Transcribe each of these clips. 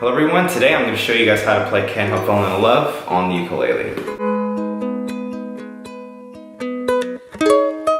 Hello everyone, today I'm going to show you guys how to play Can't Help Falling in Love on the ukulele.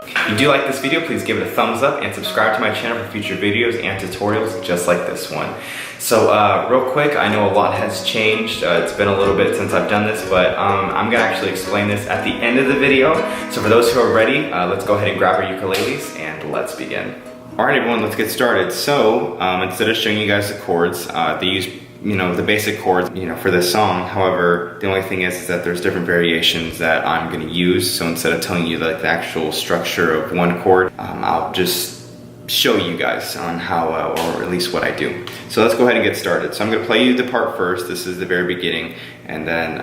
If you do like this video, please give it a thumbs up and subscribe to my channel for future videos and tutorials just like this one. So real quick, I know a lot has changed. It's been a little bit since I've done this, but I'm going to actually explain this at the end of the video. So for those who are ready, let's go ahead and grab our ukuleles and let's begin. Alright everyone, let's get started. So instead of showing you guys the chords, they use the basic chords for this song. However, the only thing is that there's different variations that I'm going to use. So instead of telling you like the actual structure of one chord, I'll just show you guys on how, or at least what I do. So let's go ahead and get started. So I'm going to play you the part first. This is the very beginning, and then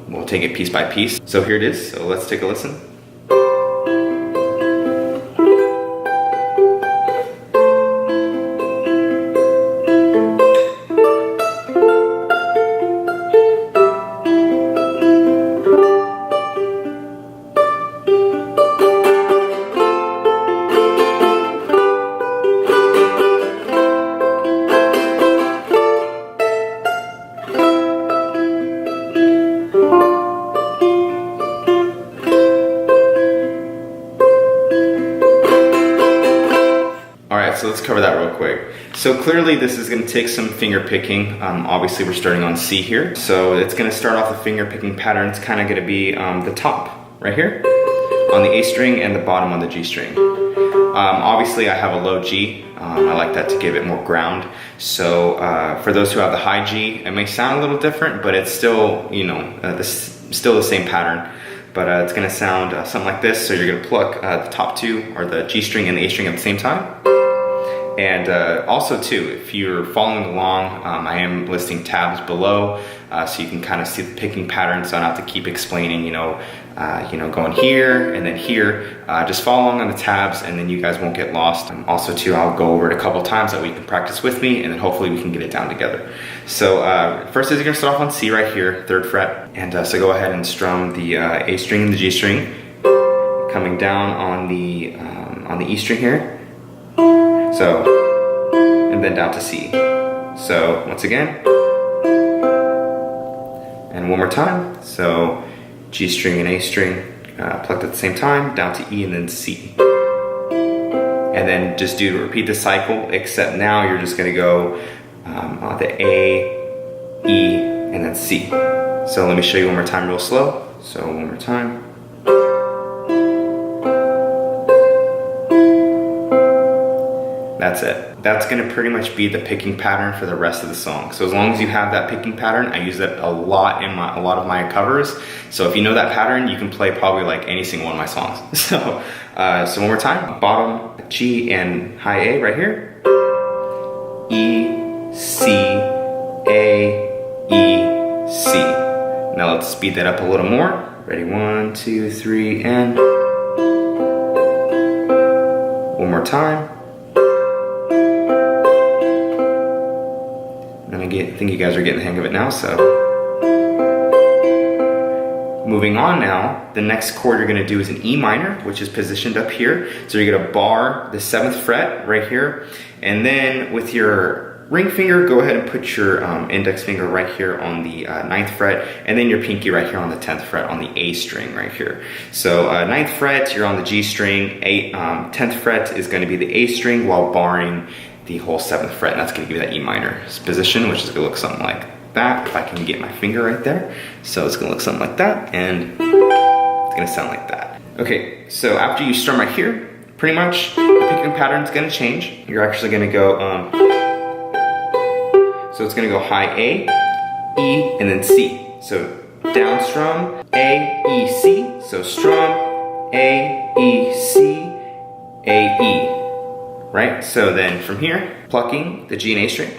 we'll take it piece by piece. So here it is. So let's take a listen. So let's cover that real quick. So clearly this is going to take some finger picking. Obviously we're starting on C here. So it's going to start off the finger picking pattern. It's kind of going to be the top right here on the A string and the bottom on the G string. Obviously I have a low G. I like that to give it more ground. So for those who have the high G, it may sound a little different, but it's still, still the same pattern. But it's going to sound something like this. So you're going to pluck the top two, or the G string and the A string at the same time. And also too, if you're following along, I am listing tabs below, so you can kind of see the picking pattern, so I don't have to keep explaining, going here and then here. Just follow along on the tabs and then you guys won't get lost. Also too, I'll go over it a couple times that way you can practice with me, and then hopefully we can get it down together. So first is you're gonna start off on C right here, 3rd fret. And so go ahead and strum the A string and the G string, coming down on the E string here. So, and then down to C. So, once again, and one more time. So, G string and A string plucked at the same time, down to E and then C. And then just repeat the cycle, except now you're just gonna go on the A, E, and then C. So let me show you one more time real slow. So one more time. That's it. That's going to pretty much be the picking pattern for the rest of the song. So as long as you have that picking pattern, I use that a lot in a lot of my covers. So if you know that pattern, you can play probably like any single one of my songs. So one more time. Bottom G and high A right here. E, C, A, E, C. Now let's speed that up a little more. Ready? 1, 2, 3, and one more time. I think you guys are getting the hang of it now, so. Moving on now, the next chord you're gonna do is an E minor, which is positioned up here. So you're gonna bar the 7th fret right here, and then with your ring finger, go ahead and put your index finger right here on the 9th fret, and then your pinky right here on the 10th fret on the A string right here. So 9th fret, you're on the G string, 10th fret is gonna be the A string while barring the whole 7th fret, and that's going to give you that E minor position, which is going to look something like that, if I can get my finger right there. So it's going to look something like that, and it's going to sound like that. Okay, so after you strum right here, pretty much the picking pattern is going to change. You're actually going to go, so it's going to go high A, E, and then C. So down strum, A, E, C. So strum, A, E, C, A, E. Right? So then from here, plucking the G and A string,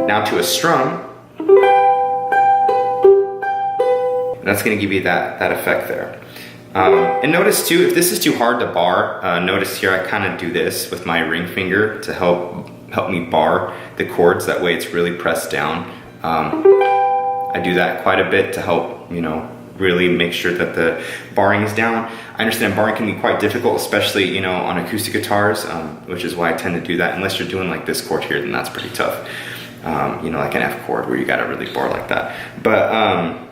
now to a strum, and that's going to give you that effect there. And notice too, if this is too hard to bar, notice here I kind of do this with my ring finger to help me bar the chords. That way it's really pressed down. I do that quite a bit to help, really make sure that the barring is down. I understand barring can be quite difficult, especially, you know, on acoustic guitars, which is why I tend to do that. Unless you're doing like this chord here, then that's pretty tough. You know, like an F chord where you gotta really bar like that. But,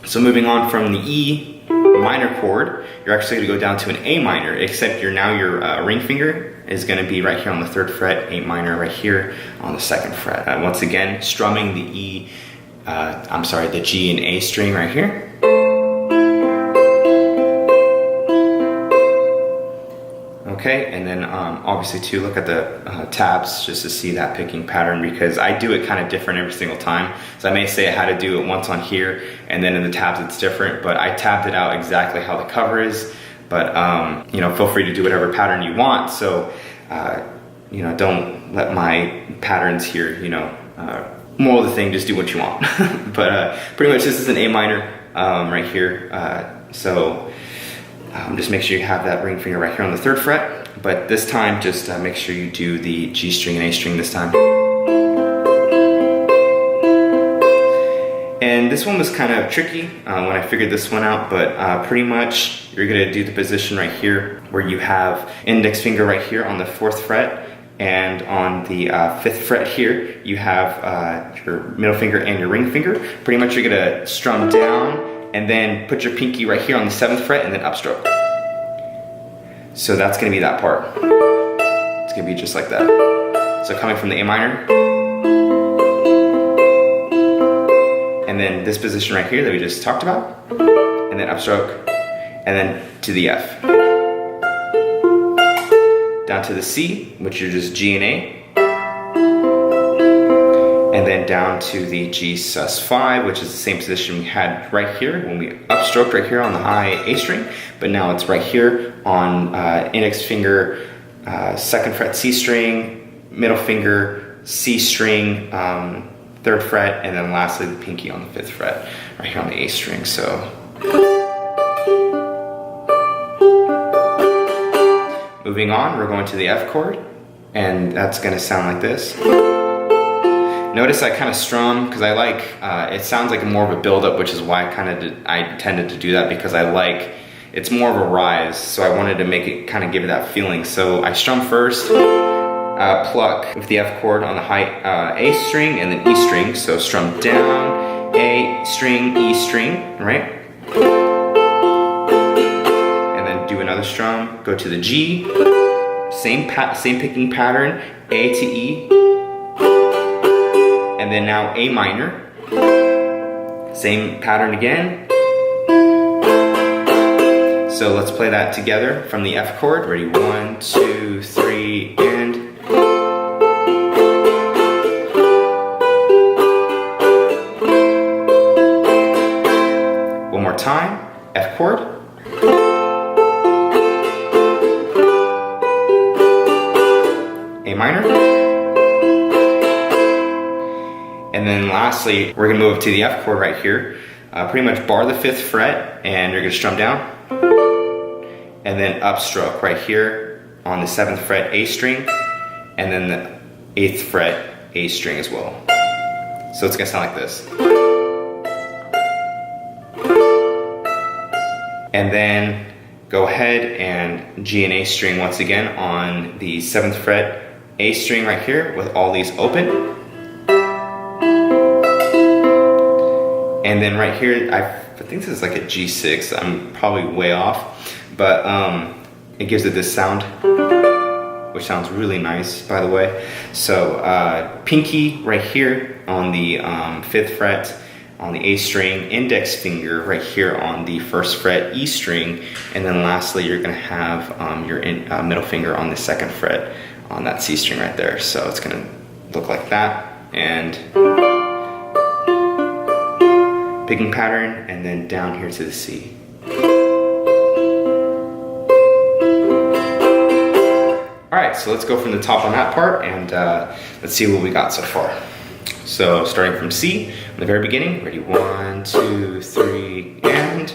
so moving on from the E minor chord, you're actually gonna go down to an A minor, except now your ring finger is gonna be right here on the 3rd fret, A minor right here on the 2nd fret. Once again, strumming the the G and A string right here. Okay, and then obviously too, look at the tabs just to see that picking pattern, because I do it kind of different every single time. So I may say I had to do it once on here, and then in the tabs it's different, but I tabbed it out exactly how the cover is. But you know, feel free to do whatever pattern you want. So you know, don't let my patterns here, you know, moral of the thing, just do what you want. But pretty much this is an A minor right here. So just make sure you have that ring finger right here on the 3rd fret. But this time, just make sure you do the G string and A string this time. And this one was kind of tricky when I figured this one out, but pretty much you're gonna do the position right here where you have index finger right here on the 4th fret, and on the 5th fret here, you have your middle finger and your ring finger. Pretty much you're gonna strum down and then put your pinky right here on the 7th fret and then upstroke. So that's gonna be that part. It's gonna be just like that. So coming from the A minor, and then this position right here that we just talked about, and then upstroke, and then to the F. Down to the C, which are just G and A, and then down to the G sus5, which is the same position we had right here when we upstroked right here on the high A string, but now it's right here on index finger, 2nd fret C string, middle finger C string, 3rd fret, and then lastly the pinky on the 5th fret right here on the A string. So moving on, we're going to the F chord, and that's gonna sound like this. Notice I kind of strum because I like, it sounds like more of a build-up, which is why I tended to do that, because I like, it's more of a rise, so I wanted to make it kind of give it that feeling. So I strum first, pluck with the F chord on the high A string and then E string, so strum down, A string, E string, right? And then do another strum, go to the G, same picking pattern, A to E, and then now A minor, same pattern again. So let's play that together from the F chord. Ready? 1, 2, 3, and one more time. F chord. A minor. And then lastly, we're gonna move up to the F chord right here. Pretty much bar the 5th fret, and you're gonna strum down. And then upstroke right here on the 7th fret A string, and then the 8th fret A string as well. So it's gonna sound like this. And then go ahead and G and A string once again on the 7th fret A string right here with all these open. And then right here, I think this is like a G6. I'm probably way off, but it gives it this sound, which sounds really nice, by the way. So pinky right here on the 5th fret on the A string, index finger right here on the 1st fret E string, and then lastly you're gonna have your middle finger on the 2nd fret on that C string right there. So it's gonna look like that, and picking pattern, and then down here to the C. All right, so let's go from the top on that part, and let's see what we got so far. So starting from C, in the very beginning, ready, 1, 2, 3, and.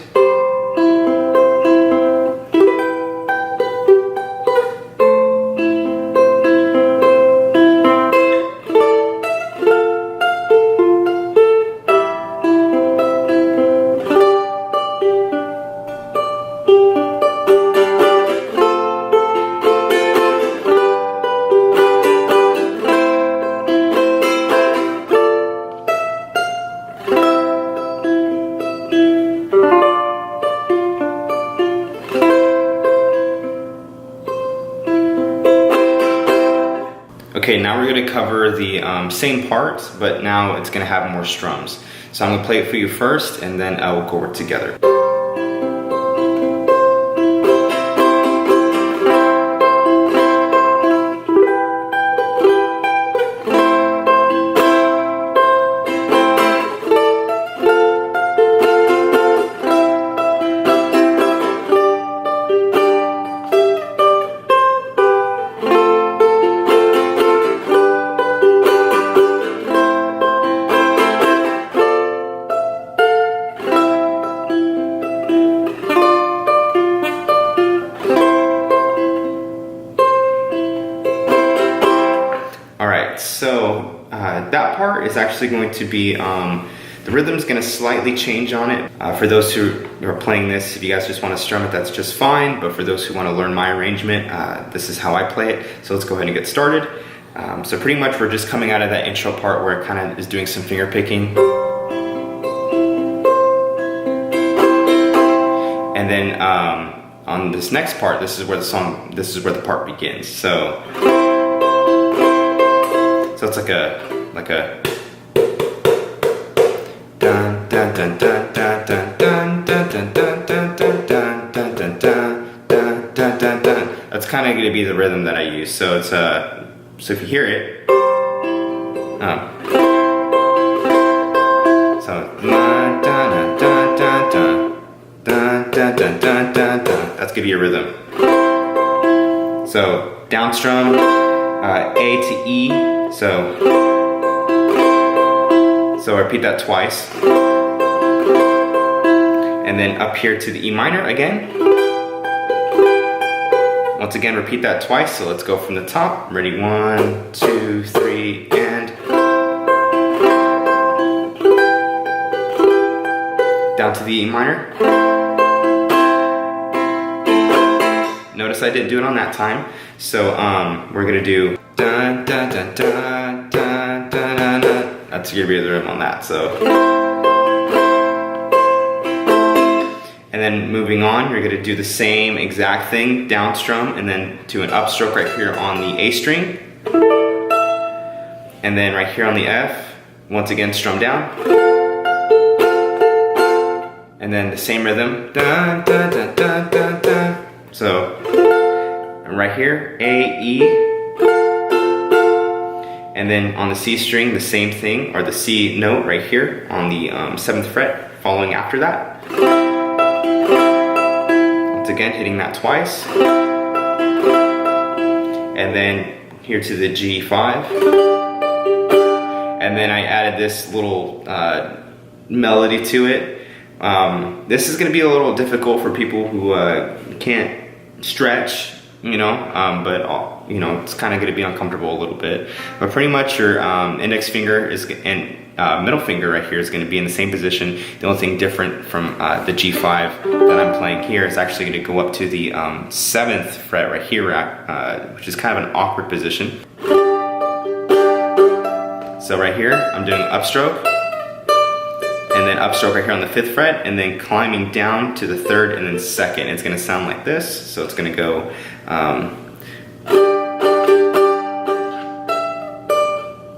now we're gonna cover the same parts, but now it's gonna have more strums. So I'm gonna play it for you first, and then we'll go over it together. So that part is actually going to be, the rhythm's going to slightly change on it. For those who are playing this, if you guys just want to strum it, that's just fine. But for those who want to learn my arrangement, this is how I play it. So let's go ahead and get started. So pretty much we're just coming out of that intro part where it kind of is doing some finger picking. And then on this next part, this is where the part begins. So it's like a dun dun dun dun dun dun dun dun dun dun dun dun dun dun dun dun dun dun dun. That's kind of going to be the rhythm that I use. So it's so if you hear it, so dun dun dun dun dun dun dun dun dun dun dun. That's going to be a rhythm. So down strum, A to E. So I repeat that twice. And then up here to the E minor again. Once again, repeat that twice. So let's go from the top. Ready? 1, 2, 3, and down to the E minor. Notice I didn't do it on that time. So we're gonna do dun dun dun dun dun dun dun dun. That's gonna be the rhythm on that. So, and then moving on, you're gonna do the same exact thing, down strum, and then do an upstroke right here on the A string, and then right here on the F, once again strum down, and then the same rhythm, dun dun dun dun dun dun. So, and right here, A, E. And then on the C string, the same thing, or the C note right here on the 7th fret, following after that. Once again, hitting that twice. And then here to the G5. And then I added this little melody to it. This is gonna be a little difficult for people who can't stretch, you know, but you know, it's kind of going to be uncomfortable a little bit. But pretty much your index finger and middle finger right here is going to be in the same position. The only thing different from the G5 that I'm playing here is actually going to go up to the 7th fret right here, which is kind of an awkward position. So right here, I'm doing upstroke, and then upstroke right here on the 5th fret, and then climbing down to the 3rd and then 2nd. It's going to sound like this. So it's going to go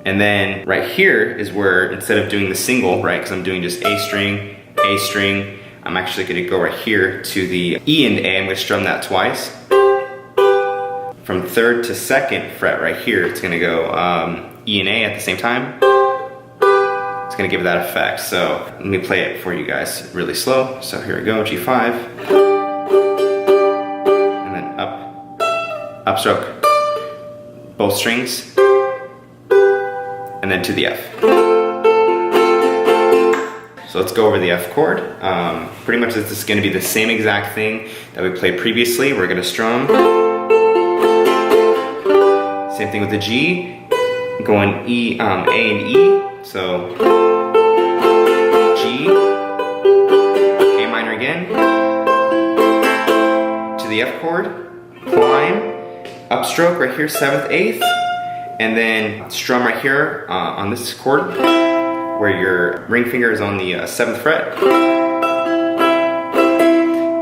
and then right here is where, instead of doing the single, right, because I'm doing just A string, I'm actually going to go right here to the E and A. I'm going to strum that twice. From 3rd to 2nd fret right here, it's going to go E and A at the same time. It's going to give that effect. So let me play it for you guys really slow. So here we go, G5. And then up, upstroke, both strings. And then to the F. So let's go over the F chord. Pretty much this is going to be the same exact thing that we played previously. We're going to strum. Same thing with the G. Going E, A and E. So G, A minor again. To the F chord. Climb. Upstroke right here, 7th, 8th. And then strum right here on this chord where your ring finger is on the 7th fret.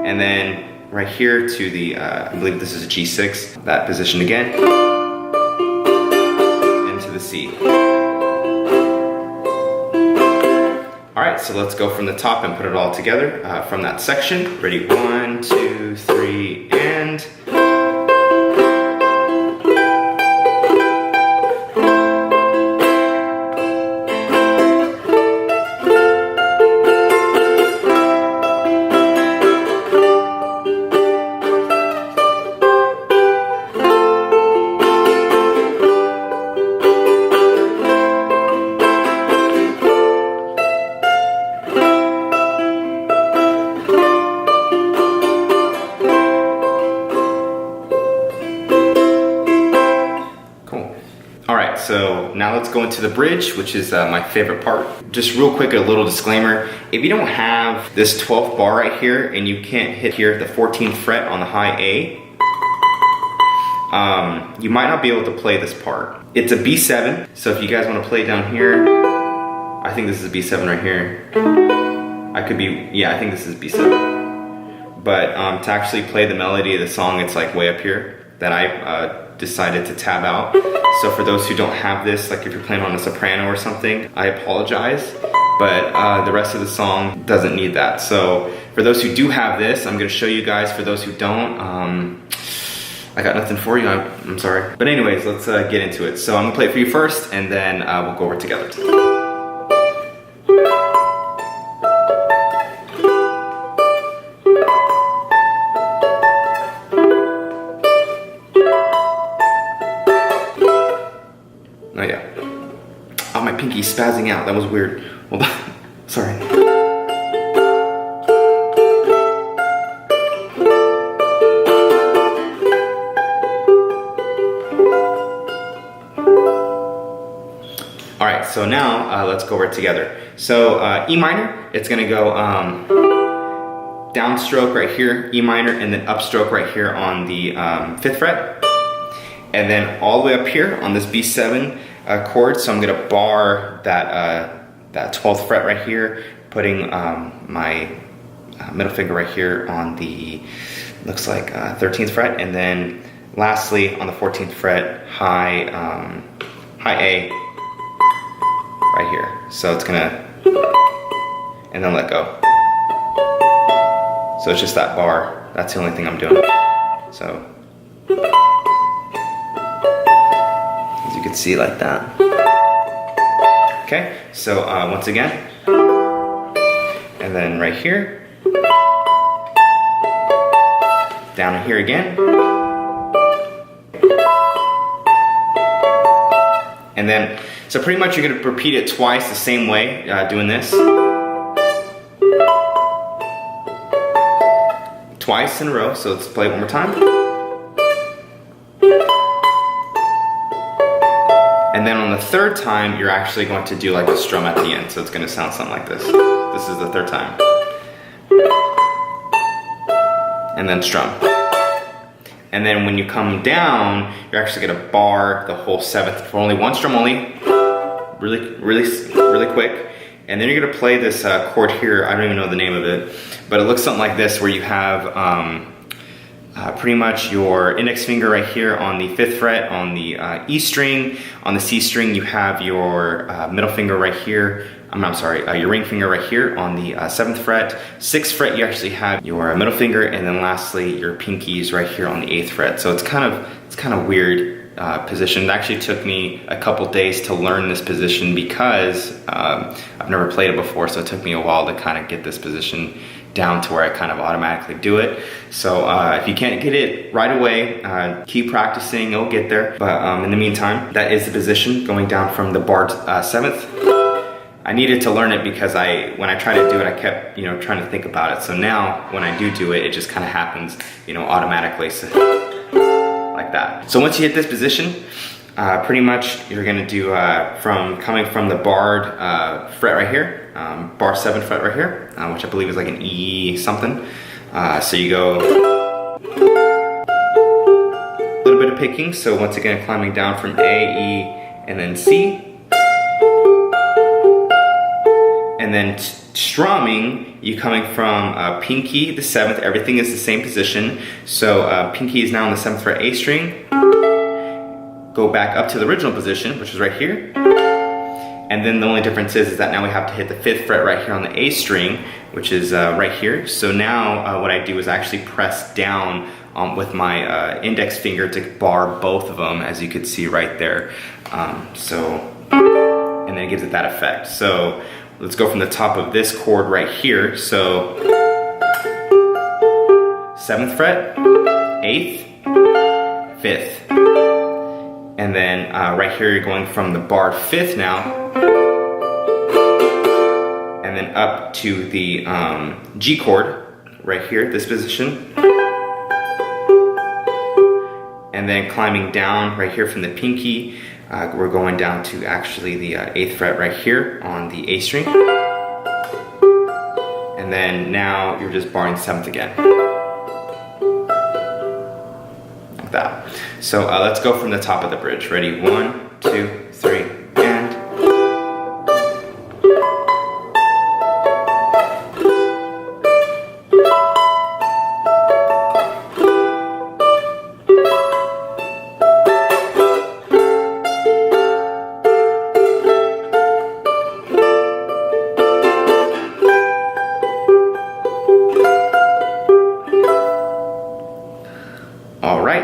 And then right here to the, I believe this is a G6, that position again. C. All right, so let's go from the top and put it all together from that section. Ready, 1, 2, 3, and... So now let's go into the bridge, which is my favorite part. Just real quick, a little disclaimer. If you don't have this 12th bar right here and you can't hit here the 14th fret on the high A, you might not be able to play this part. It's a B7, so if you guys want to play down here, I think this is a B7 right here. I could be, yeah, I think this is B7. But to actually play the melody of the song, it's like way up here that I decided to tab out. So for those who don't have this, like if you're playing on a soprano or something, I apologize, but the rest of the song doesn't need that. So for those who do have this, I'm gonna show you guys. For those who don't, I got nothing for you, I'm sorry. But anyways, let's get into it. So I'm gonna play it for you first, and then we'll go over it together. Oh yeah. Oh, my pinky's spazzing out. That was weird. Hold on. Sorry. Alright, so now let's go over it together. So E minor, it's gonna go downstroke right here, E minor, and then upstroke right here on the 5th fret. And then all the way up here on this B7 chord, so I'm gonna bar that 12th fret right here, putting my middle finger right here on the, looks like 13th fret, and then lastly on the 14th fret, high A right here. So it's gonna, and then let go. So it's just that bar. That's the only thing I'm doing. So. You can see like that. Okay, so once again, and then right here, down here again, and then, so pretty much you're gonna repeat it twice the same way, doing this. Twice in a row, so let's play it one more time. And then on the third time, you're actually going to do like a strum at the end. So it's gonna sound something like this. This is the third time. And then strum. And then when you come down, you're actually gonna bar the whole 7th for only one strum only. Really quick. And then you're gonna play this chord here. I don't even know the name of it, but it looks something like this, where you have pretty much your index finger right here on the 5th fret on the E string. On the C string, you have your middle finger right here. I'm sorry, your ring finger right here on the 7th fret. 6th fret, you actually have your middle finger, and then lastly, your pinkies right here on the 8th fret. So it's kind of weird position. It actually took me a couple days to learn this position because I've never played it before, so it took me a while to kind of get this position down to where I kind of automatically do it. So if you can't get it right away, keep practicing, you'll get there. But in the meantime, that is the position going down from the barred 7th. I needed to learn it because when I tried to do it, I kept trying to think about it. So now when I do it, it just kind of happens automatically, so, like that. So once you hit this position, pretty much you're gonna do coming from the barred fret right here, bar 7th fret right here, which I believe is like an E something. So you go a little bit of picking. So once again, climbing down from A, E, and then C. And then strumming, you coming from pinky, the 7th, everything is the same position. So pinky is now on the 7th fret A string. go back up to the original position, which is right here. And then the only difference is that now we have to hit the 5th fret right here on the A string, which is right here. So now what I do is I actually press down with my index finger to bar both of them, as you could see right there. And then it gives it that effect. So let's go from the top of this chord right here. So 7th fret, 8th, 5th. And then right here you're going from the barred 5th now, and then up to the G chord right here, this position. And then climbing down right here from the pinky, we're going down to actually the 8th fret right here on the A string. And then now you're just barring 7th again. Like that. So let's go from the top of the bridge. Ready? 1, 2, 3, and.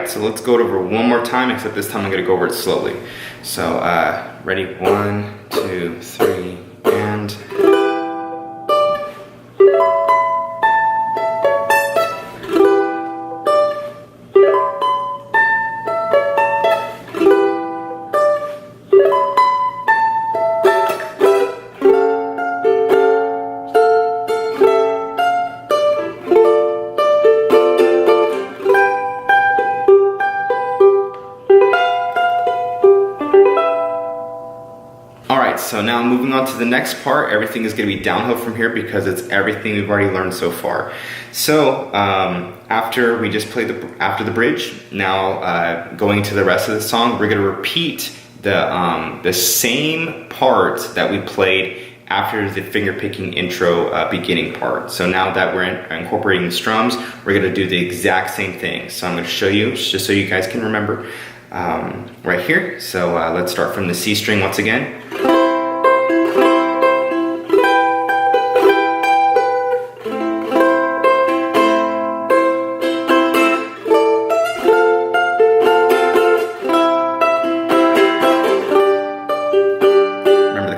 So let's go it over one more time, except this time I'm going to go over it slowly. So ready? 1, 2, 3, and. So now moving on to the next part, everything is going to be downhill from here because it's everything we've already learned so far. So after we just played after the bridge, now going to the rest of the song, we're going to repeat the same part that we played after the finger picking intro beginning part. So now that we're incorporating the strums, we're going to do the exact same thing. So I'm going to show you just so you guys can remember right here. So let's start from the C string once again.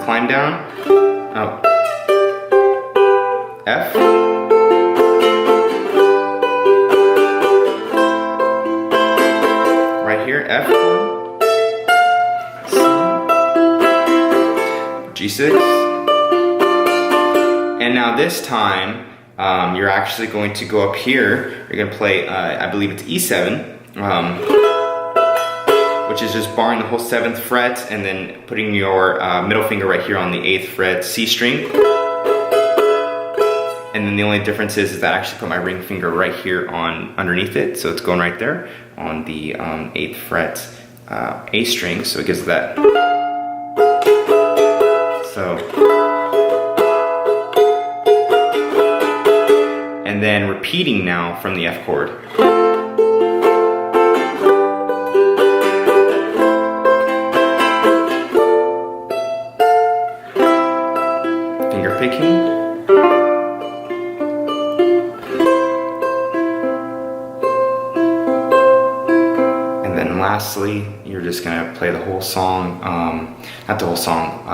Climb down, oh, F, right here, F, C, G6, and now this time you're actually going to go up here, you're going to play, I believe it's E7, which is just barring the whole 7th fret and then putting your middle finger right here on the 8th fret C string. And then the only difference is that I actually put my ring finger right here on underneath it, so it's going right there on the 8th fret A string, so it gives that. So, and then repeating now from the F chord. Picking, and then lastly you're just going to play the whole song, not the whole song,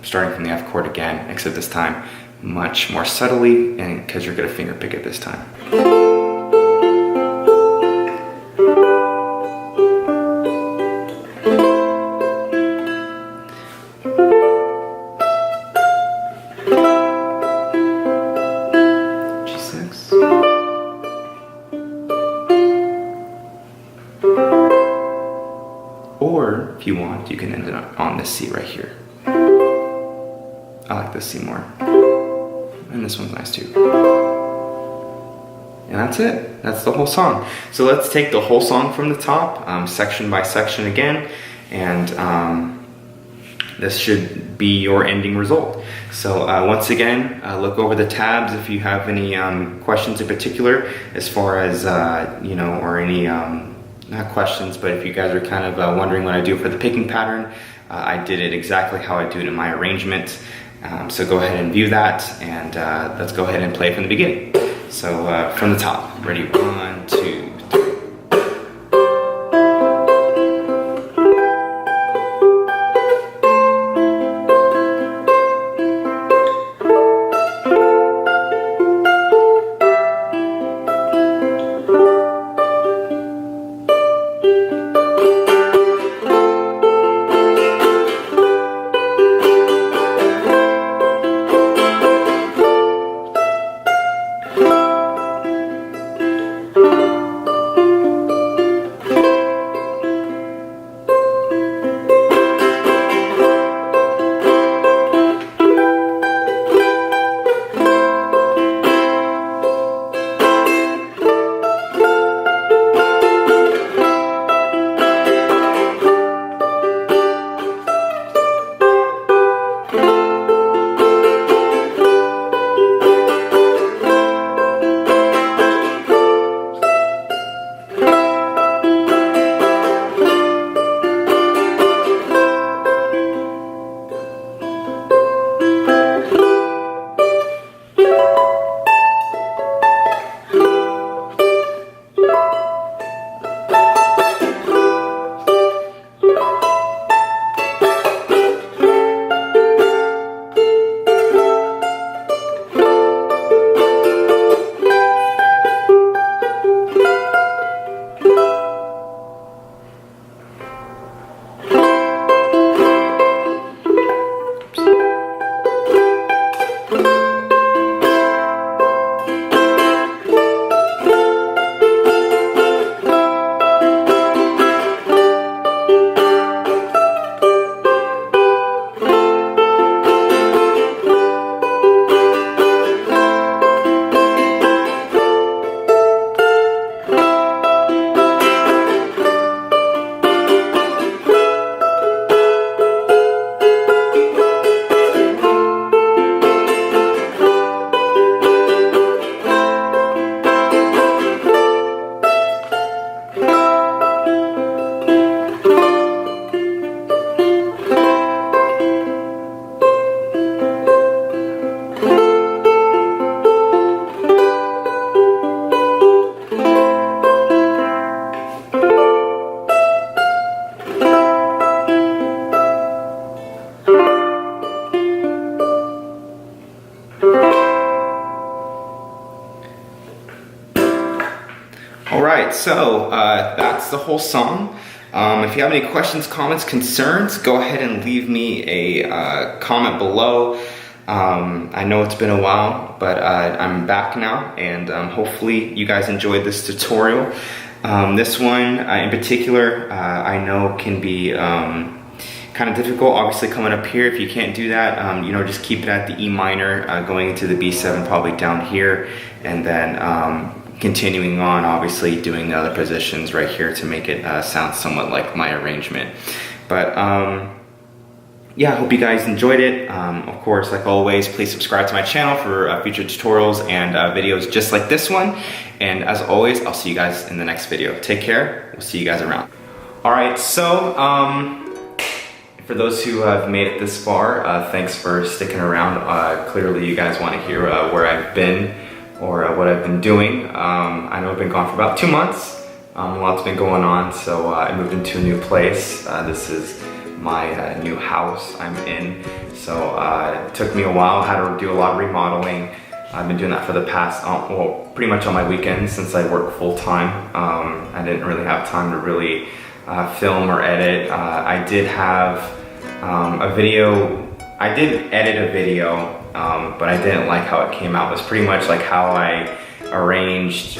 starting from the F chord again, except this time much more subtly, and because you're going to finger pick it this time. Or if you want, you can end it on this C right here. I like this C more. And this one's nice too. And that's it. That's the whole song. So let's take the whole song from the top, section by section again, and this should be your ending result. So once again, look over the tabs if you have any questions in particular as far as, or any not questions, but if you guys are kind of wondering what I do for the picking pattern, I did it exactly how I do it in my arrangement. So go ahead and view that, and let's go ahead and play from the beginning. So from the top, ready, 1, 2, 3. Alright, so that's the whole song. If you have any questions, comments, concerns, go ahead and leave me a comment below. I know it's been a while, but I'm back now, and hopefully you guys enjoyed this tutorial. This one in particular, I know can be kind of difficult, obviously coming up here. If you can't do that, you know, just keep it at the E minor, going into the B7 probably down here, and then continuing on, obviously doing the other positions right here to make it sound somewhat like my arrangement. But yeah, I hope you guys enjoyed it. Of course, like always, please subscribe to my channel for future tutorials and videos just like this one. And as always, I'll see you guys in the next video. Take care. We'll see you guys around. All right, so for those who have made it this far, thanks for sticking around. Clearly, you guys want to hear where I've been or what I've been doing. I know I've been gone for about 2 months. A lot's been going on, so I moved into a new place. This is my new house I'm in. So it took me a while, had to do a lot of remodeling. I've been doing that for the past, well, pretty much on my weekends since I work full time. I didn't really have time to really film or edit. I did have a video, I did edit a video, but I didn't like how it came out. It was pretty much like how I arranged,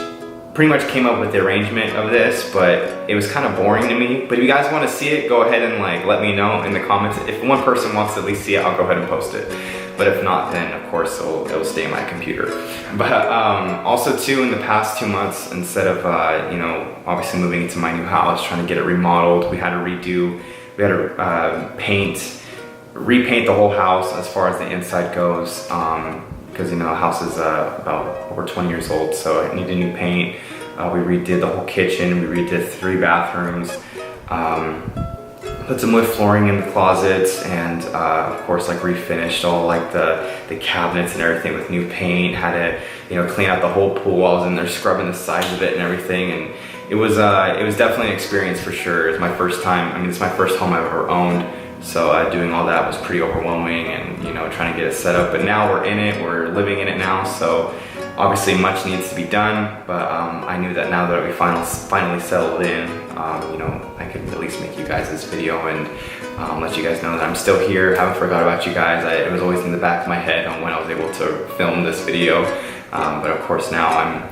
pretty much came up with the arrangement of this, but it was kind of boring to me. But if you guys want to see it, go ahead and like let me know in the comments. If one person wants to at least see it, I'll go ahead and post it. But if not, then of course it'll stay in my computer. But also too, in the past 2 months, instead of you know, obviously moving into my new house, trying to get it remodeled, we had to redo, we had to repaint the whole house as far as the inside goes, because you know the house is about over 20 years old, so it needed new paint. We redid the whole kitchen, we redid 3 bathrooms, put some wood flooring in the closets, and of course like refinished all like the cabinets and everything with new paint. Had to, you know, clean out the whole pool. I was in there scrubbing the sides of it and everything, and it was definitely an experience for sure. It was my first time. I mean, it's my first home I've ever owned, so doing all that was pretty overwhelming, and you know, trying to get it set up. But now we're in it, we're living in it now, so obviously much needs to be done, but I knew that now that we finally settled in, you know, I could at least make you guys this video and let you guys know that I'm still here, haven't forgot about you guys. It was always in the back of my head on when I was able to film this video, but of course now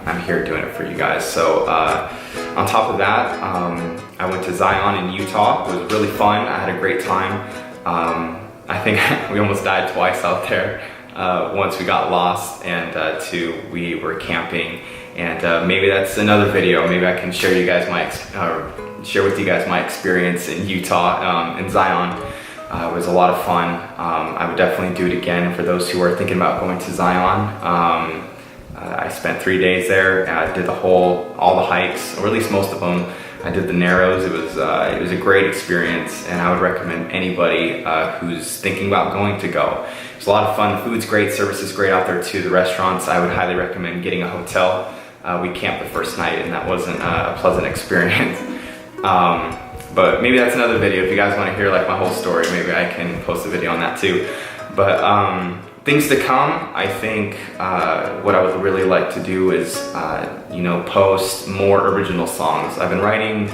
I'm here doing it for you guys. So on top of that, I went to Zion in Utah. It was really fun. I had a great time. I think we almost died twice out there. Once we got lost, and 2, we were camping, and maybe that's another video. Maybe I can share with you guys my experience in Utah, in Zion. It was a lot of fun. I would definitely do it again for those who are thinking about going to Zion. I spent 3 days there. I did all the hikes, or at least most of them. I did the Narrows. It was a great experience, and I would recommend anybody who's thinking about going to go. It's a lot of fun. The food's great, service is great out there too. The restaurants, I would highly recommend getting a hotel. We camped the first night, and that wasn't a pleasant experience. But maybe that's another video. If you guys want to hear like my whole story, maybe I can post a video on that too. But things to come, I think what I would really like to do is, you know, post more original songs. I've been writing,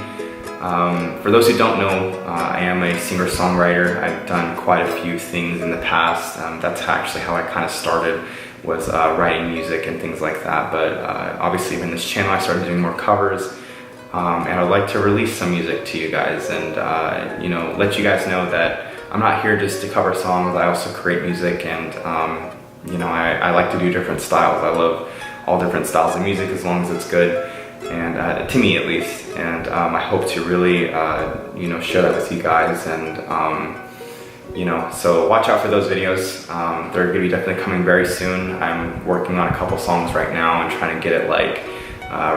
for those who don't know, I am a singer-songwriter. I've done quite a few things in the past. That's actually how I kind of started, was writing music and things like that. But obviously in this channel I started doing more covers, and I'd like to release some music to you guys, and you know, let you guys know that I'm not here just to cover songs. I also create music, and you know, I like to do different styles. I love all different styles of music as long as it's good, and to me at least. And I hope to really, you know, share that with you guys, and you know, so watch out for those videos. They're gonna be definitely coming very soon. I'm working on a couple songs right now and trying to get it like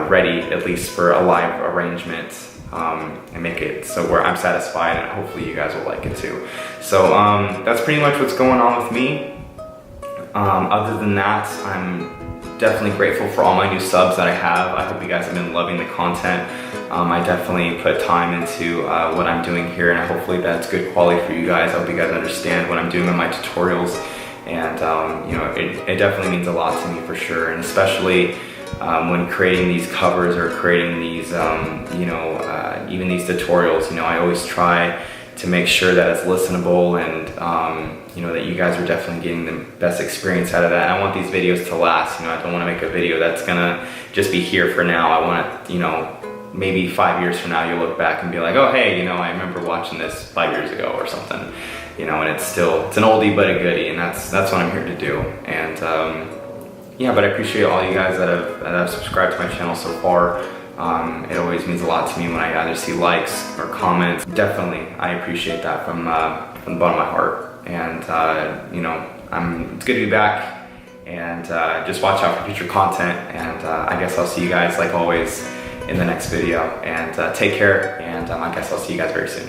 ready, at least for a live arrangement. And make it so where I'm satisfied, and hopefully you guys will like it too. So that's pretty much what's going on with me. Other than that, I'm definitely grateful for all my new subs that I have. I hope you guys have been loving the content. I definitely put time into what I'm doing here, and hopefully that's good quality for you guys. I hope you guys understand what I'm doing in my tutorials, and you know, it definitely means a lot to me for sure, and especially when creating these covers or creating these, you know, even these tutorials, you know, I always try to make sure that it's listenable, and you know, that you guys are definitely getting the best experience out of that. And I want these videos to last. You know, I don't want to make a video that's gonna just be here for now. I want, you know, maybe 5 years from now you'll look back and be like, oh hey, you know, I remember watching this 5 years ago or something. You know, and it's an oldie but a goodie, and that's what I'm here to do. And yeah, but I appreciate all you guys that have subscribed to my channel so far. It always means a lot to me when I either see likes or comments. Definitely, I appreciate that from the bottom of my heart. And you know, it's good to be back, and just watch out for future content. And I guess I'll see you guys like always in the next video. And take care, and I guess I'll see you guys very soon.